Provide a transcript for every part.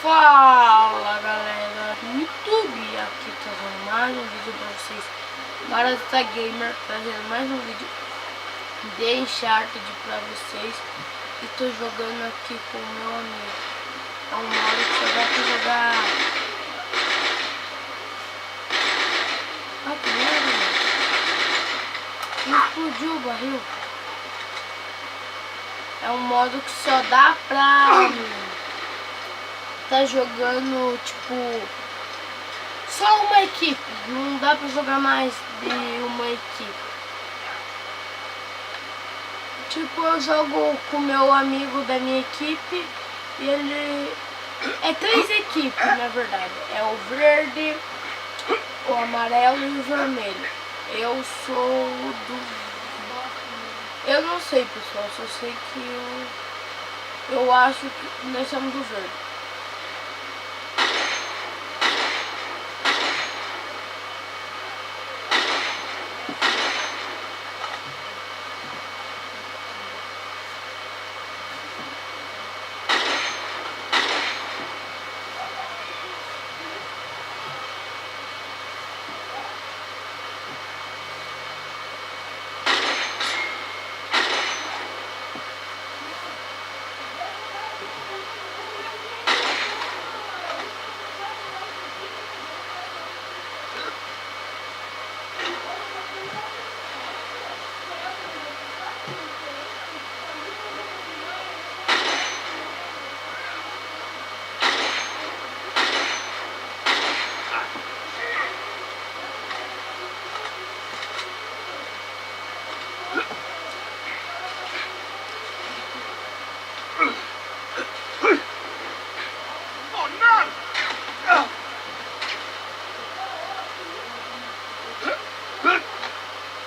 Fala galera do YouTube, aqui trazendo mais um vídeo pra vocês. Barata Gamer trazendo mais um vídeo de Uncharted pra vocês. E tô jogando aqui com o meu amigo. É um modo que só dá pra jogar. Ah, que merda, mano. Explodiu o barril. É um modo que só dá pra tá jogando tipo só uma equipe, não dá pra jogar mais de uma equipe. Tipo, eu jogo com meu amigo da minha equipe e ele é 3 equipes na verdade, é o verde, o amarelo e o vermelho. Eu sou o do... Eu não sei, pessoal, só sei que eu acho que nós somos do verde.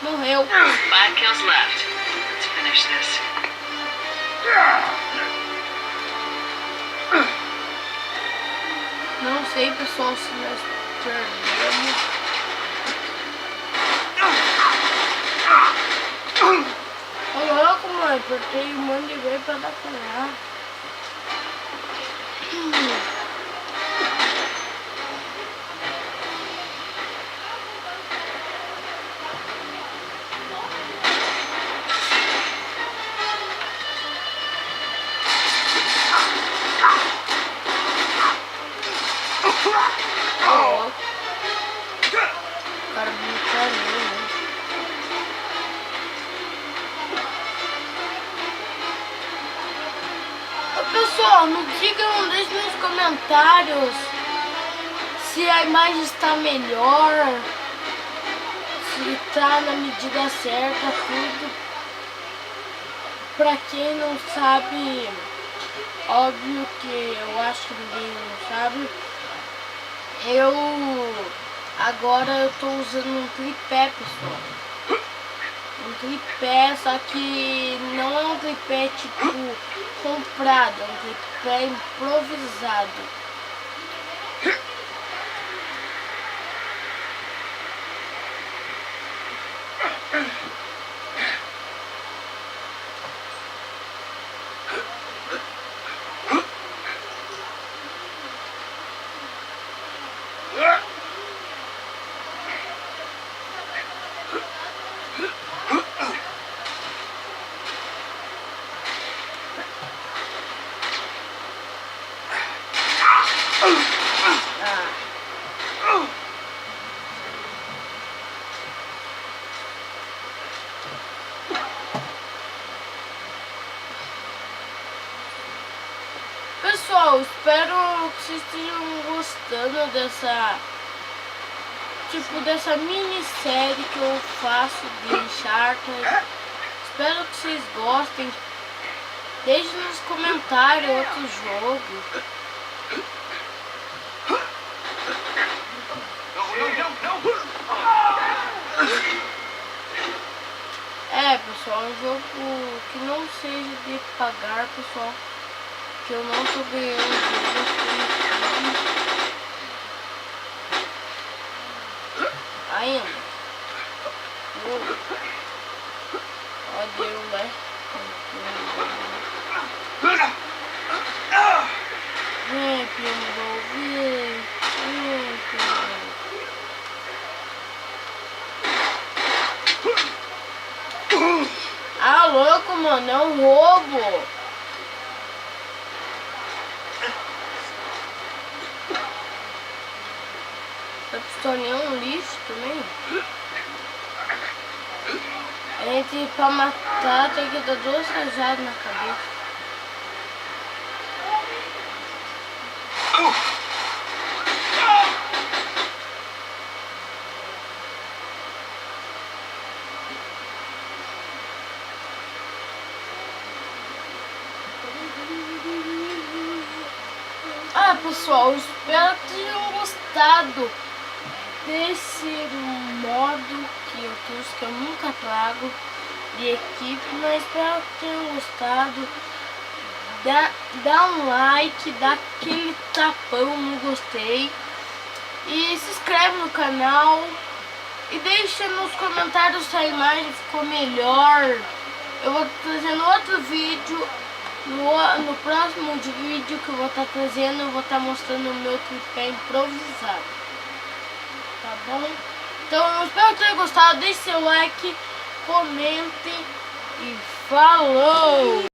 Morreu. 5 kills left. Let's finish this. Não sei, pessoal, se nós perdemos. Olha lá como eu apertei um monte de vezes pra dar pra ganhar. O cara me caiu, né? Pessoal, me digam, deixem nos comentários se a imagem está melhor, se está na medida certa, tudo. Pra quem não sabe, óbvio que eu acho que ninguém não sabe, agora eu tô usando um tripé, pessoal. Um tripé, só que não é um tripé tipo comprado, é um tripé improvisado. Pessoal, espero que vocês estejam gostando dessa minissérie que eu faço de Uncharted. Espero que vocês gostem. Deixe nos comentários outro jogo. Pessoal, um jogo que não seja de pagar, pessoal. Que eu não tô ganhando dinheiro ainda. Olha eu, né? Primo. mano, é um roubo. A pistolinha é um lixo também. A gente, pra matar, tem que dar 2 rajadas na cabeça. Ah, pessoal, espero que tenham gostado desse modo que eu trouxe, que eu nunca trago de equipe, mas espero que tenham gostado. Dá um like, dá aquele tapão no gostei e se inscreve no canal e deixa nos comentários se a imagem ficou melhor. Eu vou trazendo outro vídeo. No próximo vídeo que eu vou estar trazendo, eu vou estar mostrando o meu tripé improvisado. Tá bom? Então eu espero que tenham gostado. Deixe seu like, comente e falou!